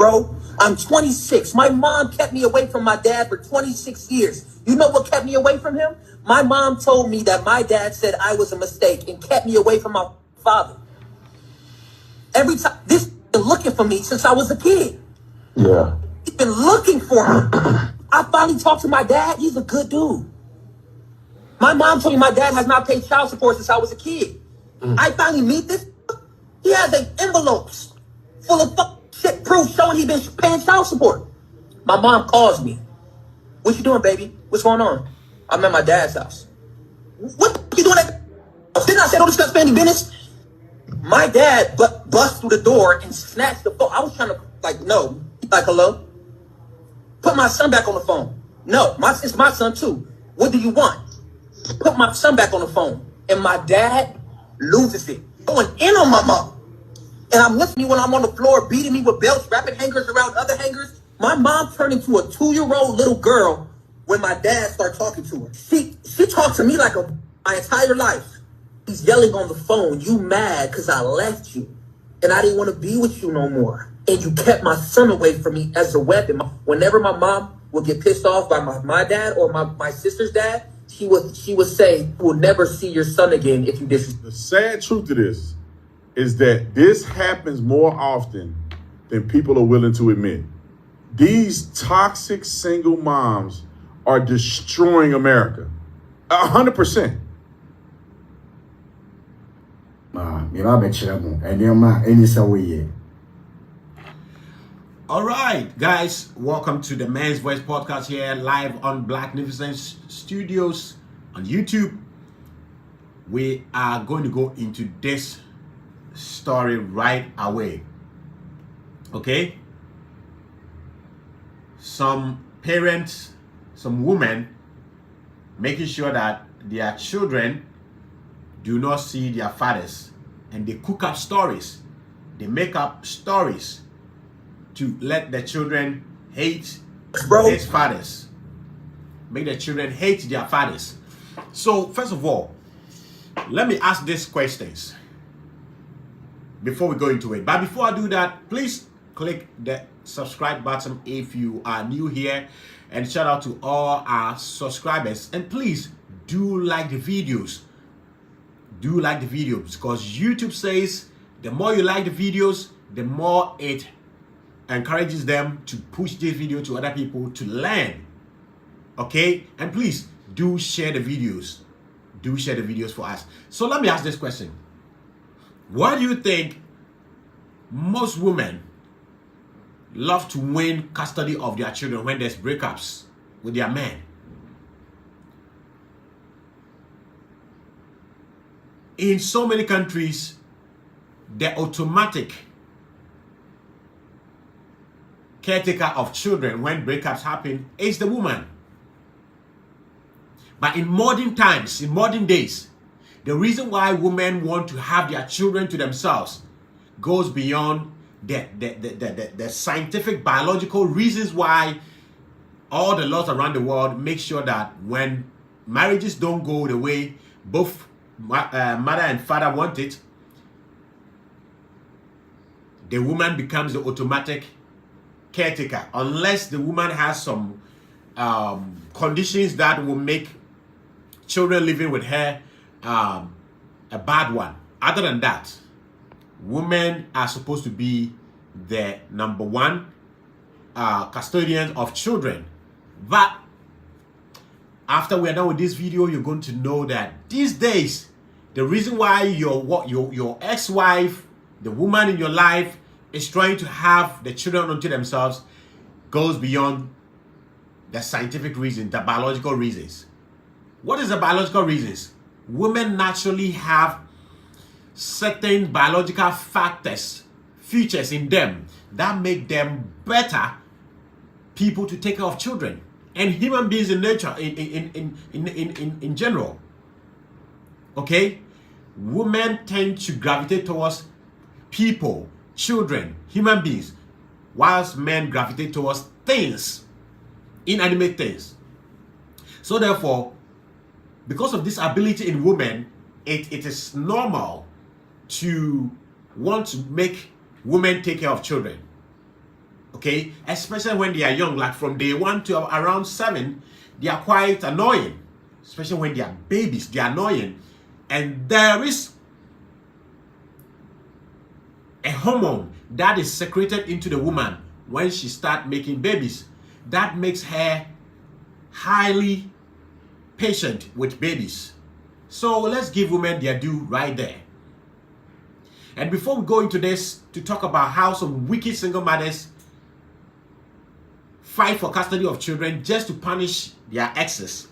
bro. I'm 26. My mom kept me away from my dad for 26 years. You know what kept me away from him? My mom told me that my dad said I was a mistake and kept me away from my father. Every time, this been looking for me since I was a kid. Yeah. He's been looking for me. I finally talked to my dad. He's a good dude. My mom told me my dad has not paid child support since I was a kid. I finally meet this. He has envelopes full of shit proof showing he been paying child support. My mom calls me. What you doing, baby? What's going on? I'm at my dad's house. What you doing at? Didn't I say don't discuss family business? My dad bust through the door and snatched the phone. I was trying to, no. Hello? Put my son back on the phone. No, it's my son too. What do you want? Put my son back on the phone. And my dad loses it. Going in on my mom. And I'm listening when I'm on the floor, beating me with belts, wrapping hangers around other hangers. My mom turned into a 2-year-old little girl when my dad started talking to her. She talked to me like my entire life. He's yelling on the phone, you mad because I left you. And I didn't want to be with you no more. And you kept my son away from me as a weapon. Whenever my mom would get pissed off by my dad or my sister's dad, she would say, we'll never see your son again if you disrespect. The sad truth of this is that this happens more often than people are willing to admit. These toxic single moms are destroying America. 100%. All right, guys, welcome to the Men's Voice podcast here, live on Blacknificent Studios on YouTube. We are going to go into this story right away. Okay? Some parents, some women, making sure that their children do not see their fathers, and they cook up stories. They make up stories to let the children hate their fathers. Make the children hate their fathers. So, first of all, let me ask these questions before we go into it. But before I do that, please click the subscribe button if you are new here. And shout out to all our subscribers. And please do like the videos. Do like the videos, because YouTube says the more you like the videos, the more it encourages them to push this video to other people to learn. Okay? And please do share the videos. Do share the videos for us. So let me ask this question. Why do you think most women love to win custody of their children when there's breakups with their men? In so many countries, the automatic caretaker of children when breakups happen is the woman. But in modern times, in modern days, the reason why women want to have their children to themselves goes beyond the scientific biological reasons why all the laws around the world make sure that when marriages don't go the way both mother and father want it, the woman becomes the automatic caretaker, unless the woman has some conditions that will make children living with her a bad one. Other than that, women are supposed to be the number one custodians of children. But after we're done with this video, you're going to know that these days, the reason why your ex-wife, the woman in your life, is trying to have the children unto themselves goes beyond the scientific reasons, the biological reasons. What is the biological reasons? Women naturally have certain biological factors, features in them that make them better people to take care of children and human beings in nature, in general. Okay? Women tend to gravitate towards people, children, human beings, whilst men gravitate towards things, inanimate things. So therefore, because of this ability in women, it is normal to want to make women take care of children. Okay, especially when they are young, like from day 1 to around 7, they are quite annoying. Especially when they are babies, they are annoying. And there is a hormone that is secreted into the woman when she starts making babies. That makes her highly patient with babies. So let's give women their due right there. And before we go into this, to talk about how some wicked single mothers fight for custody of children just to punish their exes,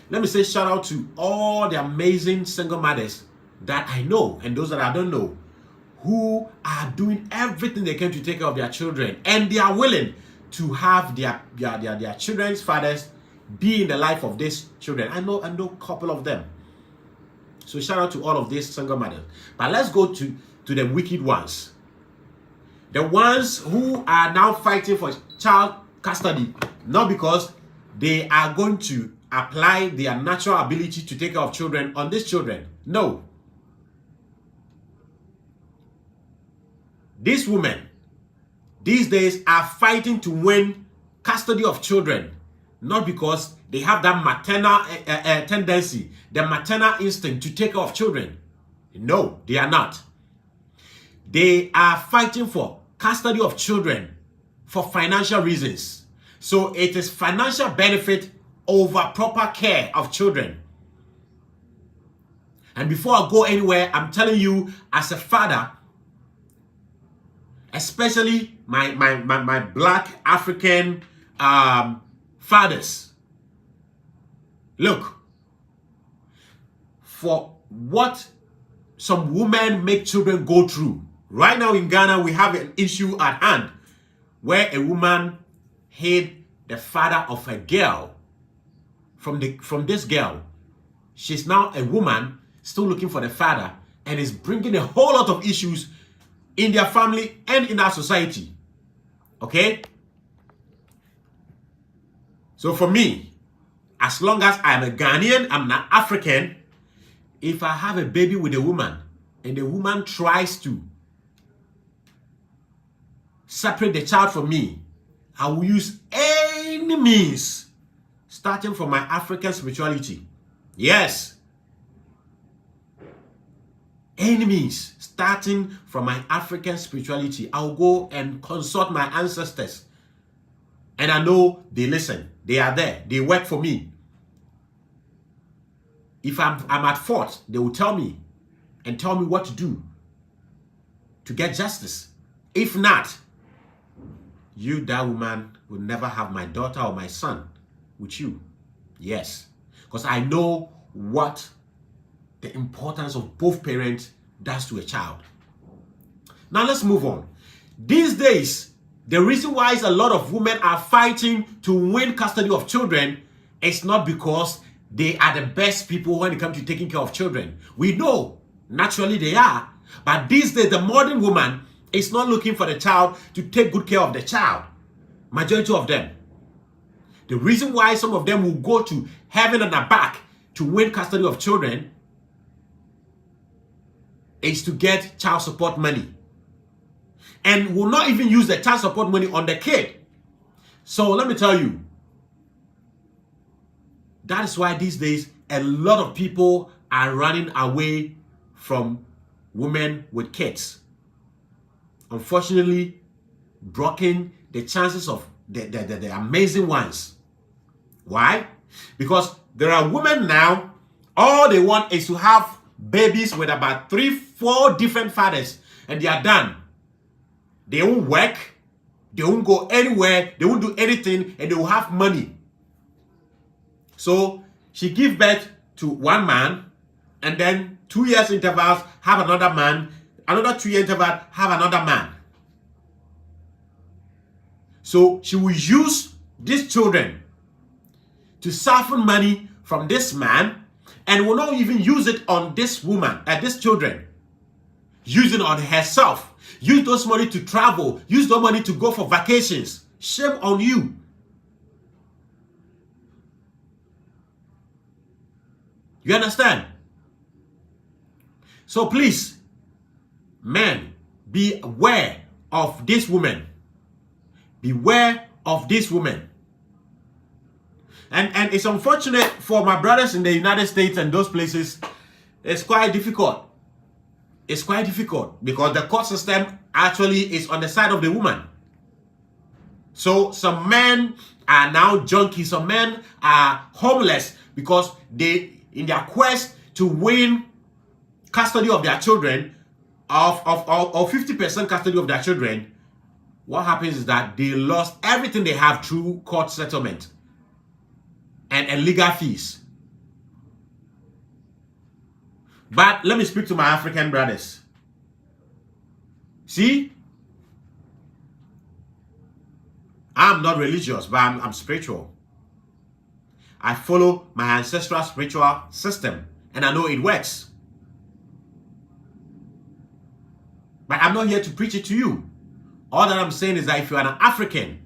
let me say shout out to all the amazing single mothers that I know and those that I don't know, who are doing everything they can to take care of their children, and they are willing to have their children's fathers be in the life of these children. I know a couple of them. So shout out to all of these single mothers. But let's go to the wicked ones. The ones who are now fighting for child custody, not because they are going to apply their natural ability to take care of children on these children. No. These women, these days, are fighting to win custody of children, not because they have that maternal tendency, the maternal instinct to take care of children. No, they are not. They are fighting for custody of children for financial reasons. So it is financial benefit over proper care of children. And before I go anywhere, I'm telling you, as a father, especially my black African fathers, look, for what some women make children go through. Right now in Ghana, we have an issue at hand where a woman hid the father of a girl from this girl. She's now a woman still looking for the father, and is bringing a whole lot of issues in their family and in our society. Okay? So for me, as long as I'm a Ghanaian, I'm not African, if I have a baby with a woman and the woman tries to separate the child from me, I will use any means, starting from my African spirituality. Yes. Any means, starting from my African spirituality. I'll go and consult my ancestors. And I know they listen. They are there. They work for me. If I'm at fault, they will tell me and tell me what to do to get justice. If not, you, that woman, will never have my daughter or my son with you. Yes. Because I know what the importance of both parents does to a child. Now let's move on. These days, the reason why a lot of women are fighting to win custody of children is not because they are the best people when it comes to taking care of children. We know, naturally they are. But these days, the modern woman is not looking for the child to take good care of the child. Majority of them. The reason why some of them will go to heaven on their back to win custody of children is to get child support money, and will not even use the child support money on the kid. So let me tell you, that is why these days a lot of people are running away from women with kids. Unfortunately, blocking the chances of the amazing ones. Why? Because there are women now, all they want is to have babies with about 3-4 different fathers, and they are done. They won't work, they won't go anywhere, they won't do anything, and they will have money. So she gives birth to one man, and then 2 years intervals have another man, another 2 year interval have another man. So she will use these children to siphon money from this man, and will not even use it on this woman and these children. Use it on herself. Use those money to travel. Use those money to go for vacations. Shame on you. You understand? So please, men, be aware of this woman. Beware of these women. And it's unfortunate for my brothers in the United States and those places. It's quite difficult. It's quite difficult because the court system actually is on the side of the woman. So some men are now junkies. Some men are homeless because they, in their quest to win custody of their children, of 50% custody of their children, what happens is that they lost everything they have through court settlement and legal fees. But let me speak to my African brothers. See, I'm not religious, but I'm spiritual. I follow my ancestral spiritual system, and I know it works. But I'm not here to preach it to you. All that I'm saying is that if you are an African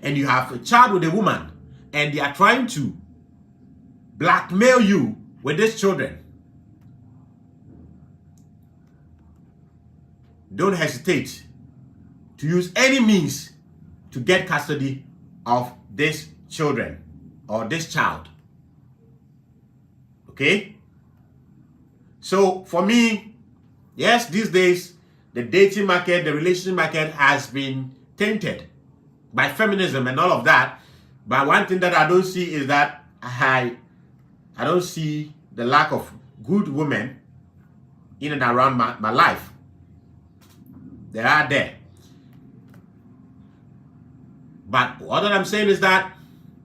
and you have a child with a woman and they are trying to blackmail you with these children, don't hesitate to use any means to get custody of these children or this child. Okay? So for me, yes, these days, the dating market, the relationship market has been tainted by feminism and all of that. But one thing that I don't see is that I don't see the lack of good women in and around my life. They are there. But what I'm saying is that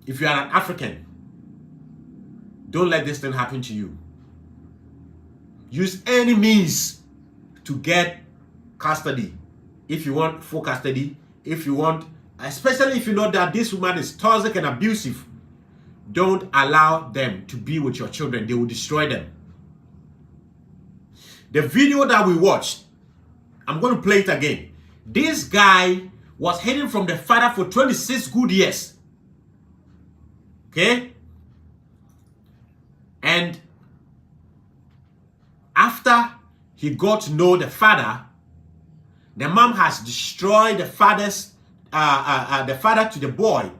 if you are an African, don't let this thing happen to you. Use any means to get custody. If you want full custody, if you want, especially if you know that this woman is toxic and abusive, don't allow them to be with your children. They will destroy them. The video that we watched, I'm going to play it again. This guy was hidden from the father for 26 good years. Okay? And after he got to know the father, the mom has destroyed the father to the boy.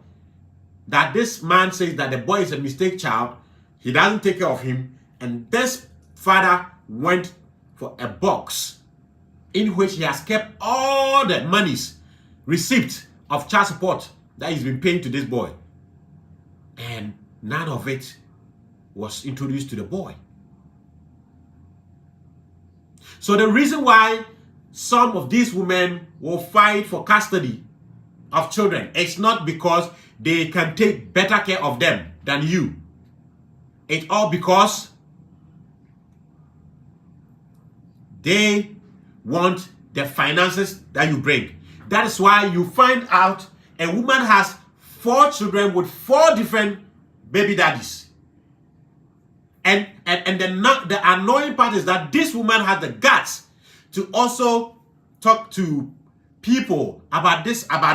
That this man says that the boy is a mistake child. He doesn't take care of him. And this father went for a box in which he has kept all the monies, receipt of child support that he's been paying to this boy. And none of it was introduced to the boy. So the reason why some of these women will fight for custody of children, it's not because they can take better care of them than you. It's all because they want the finances that you bring. That is why you find out a woman has 4 children with 4 different baby daddies. And the annoying part is that this woman has the guts to also talk to people about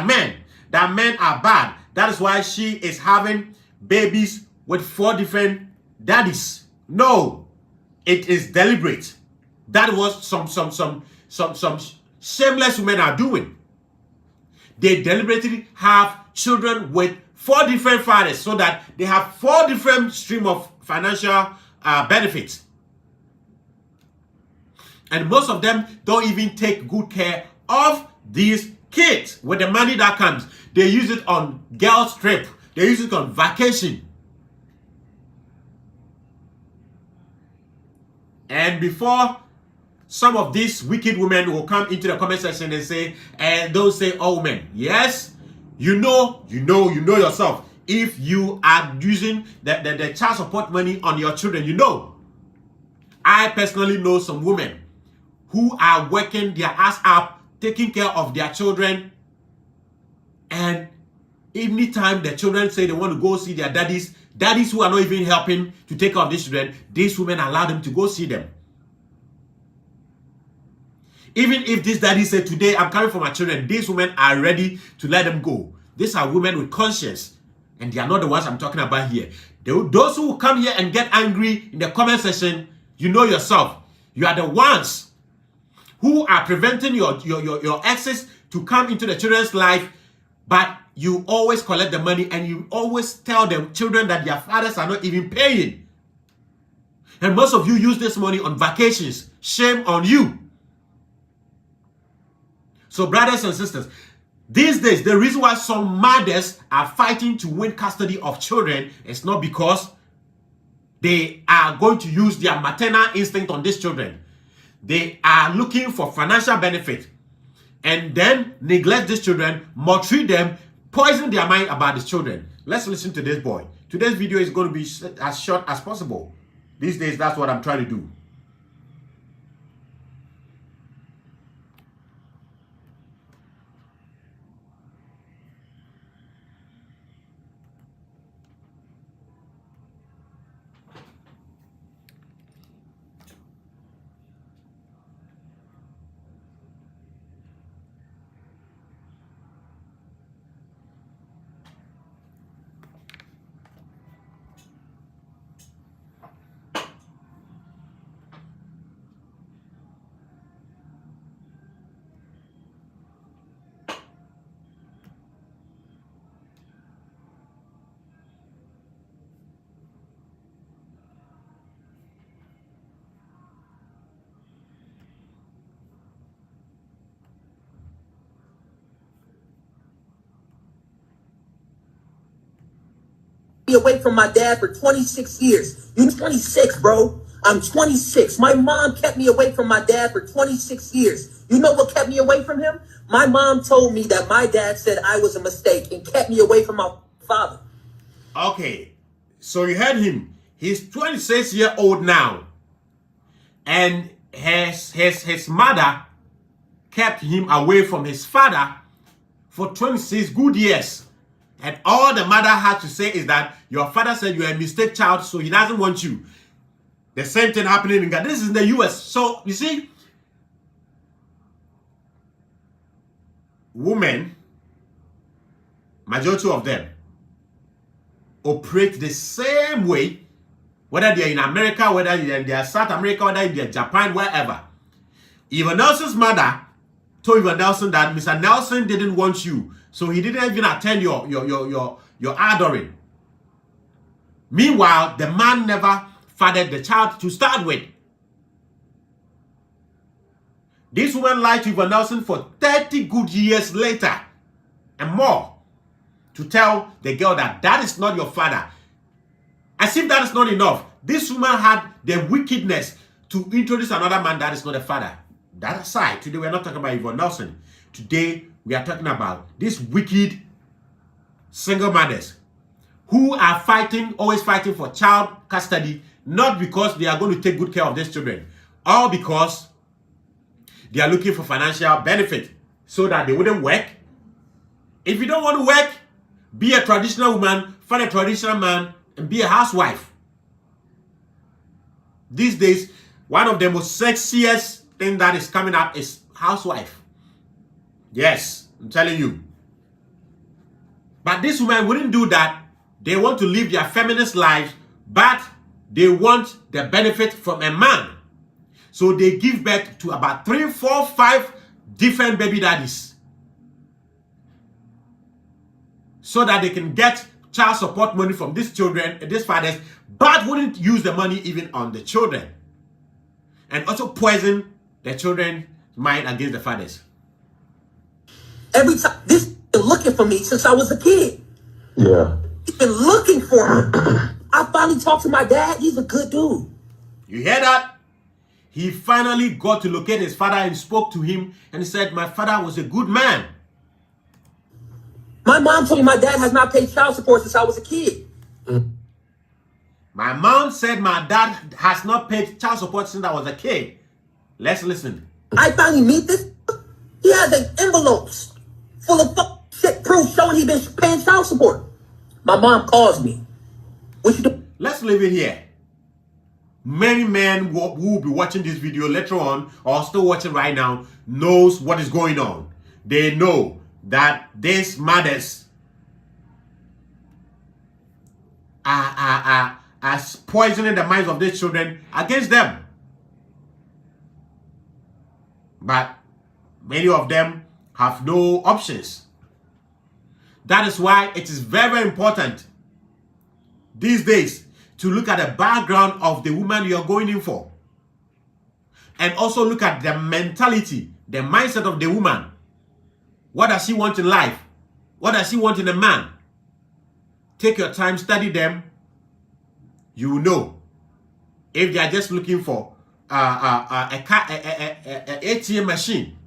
men, that men are bad. That is why she is having babies with 4 different daddies. No, it is deliberate. That was some shameless women are doing. They deliberately have children with 4 different fathers so that they have 4 different streams of financial benefits. And most of them don't even take good care of these kids. With the money that comes, they use it on girls' trip. They use it on vacation. And before some of these wicked women will come into the comment section and say, and don't say all women. Yes, you know yourself. If you are using the child support money on your children, you know. I personally know some women who are working their ass up, taking care of their children. And anytime the children say they want to go see their daddies who are not even helping to take care of these children, these women allow them to go see them. Even if this daddy said, today I'm coming for my children, these women are ready to let them go. These are women with conscience. And they are not the ones I'm talking about here. Those who come here and get angry in the comment section, you know yourself. You are the ones who are preventing your exes to come into the children's life. But you always collect the money and you always tell the children that their fathers are not even paying. And most of you use this money on vacations. Shame on you. So brothers and sisters, these days, the reason why some mothers are fighting to win custody of children is not because they are going to use their maternal instinct on these children. They are looking for financial benefit and then neglect these children, maltreat them, poison their mind about these children. Let's listen to this boy. Today's video is going to be as short as possible. These days, that's what I'm trying to do. Away from my dad for 26 years. You're 26, bro. I'm 26. My mom kept me away from my dad for 26 years. You know what kept me away from him? My mom told me that my dad said I was a mistake and kept me away from my father. Okay, so you heard him. He's 26-year-old now. And his mother kept him away from his father for 26 good years. And all the mother had to say is that your father said you're a mistake child, so he doesn't want you. The same thing happening in Ghana. This is in the US. So, you see, women, majority of them, operate the same way, whether they're in America, whether they're South America, whether they're Japan, wherever. Eva Nelson's mother told Eva Nelson that Mr. Nelson didn't want you, so he didn't even attend your adoring. Meanwhile, the man never fathered the child to start with. This woman lied to Eva Nelson for 30 good years later and more to tell the girl that that is not your father. As if that is not enough, this woman had the wickedness to introduce another man that is not a father. That aside, today we are not talking about Eva Nelson. Today we are talking about these wicked single mothers who are fighting, always fighting for child custody, not because they are going to take good care of these children, or because they are looking for financial benefit so that they wouldn't work. If you don't want to work, be a traditional woman, find a traditional man, and be a housewife. These days, one of the most sexiest thing that is coming up is housewife. Yes, I'm telling you. But this woman wouldn't do that. They want to live their feminist lives, but they want the benefit from a man. So they give birth to about 3, 4, 5 different baby daddies, so that they can get child support money from these children and these fathers, but wouldn't use the money even on the children. And also poison the children's mind against the fathers. Every time, this been looking for me since I was a kid. Yeah. He's been looking for me. I finally talked to my dad. He's a good dude. You hear that? He finally got to locate his father and spoke to him, and he said, my father was a good man. My mom told me my dad has not paid child support since I was a kid. My mom said my dad has not paid child support since I was a kid. Let's listen. I finally meet this. He has envelopes full of shit proof showing he been paying child support. My mom calls me. What you do? Let's leave it here. Many men who will be watching this video later on or still watching right now knows what is going on. They know that these mothers are poisoning the minds of these children against them. But many of them have no options. That is why it is very, very important these days to look at the background of the woman you're going in for. And also look at the mentality, the mindset of the woman. What does she want in life? What does she want in a man? Take your time, study them. You will know if they are just looking for a ATM machine.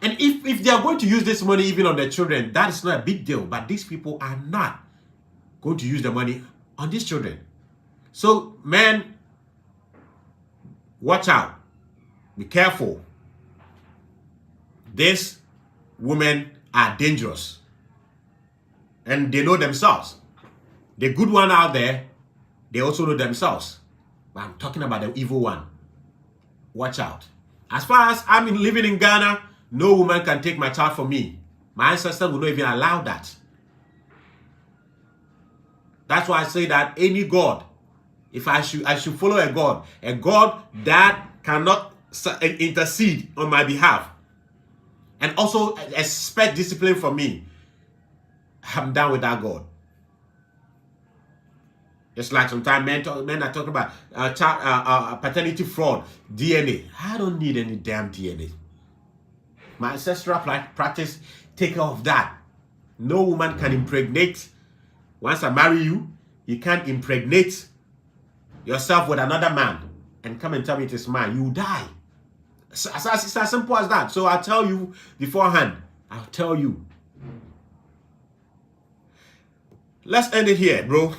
And if they are going to use this money even on their children, that is not a big deal. But these people are not going to use the money on these children. So, men, watch out. Be careful. These women are dangerous. And they know themselves. The good one out there, they also know themselves. But I'm talking about the evil one. Watch out. As far as I'm living in Ghana, no woman can take my child from me. My ancestors will not even allow that. That's why I say that any God, if I should follow a God that cannot intercede on my behalf, and also expect discipline from me, I'm done with that God. It's like sometimes men are talking about paternity fraud, DNA. I don't need any damn DNA. My ancestral practice take care of that. No woman can impregnate. Once I marry you, you can't impregnate yourself with another man and come and tell me it is mine. You die. It's as simple as that. So I'll tell you beforehand. I'll tell you. Let's end it here, bro.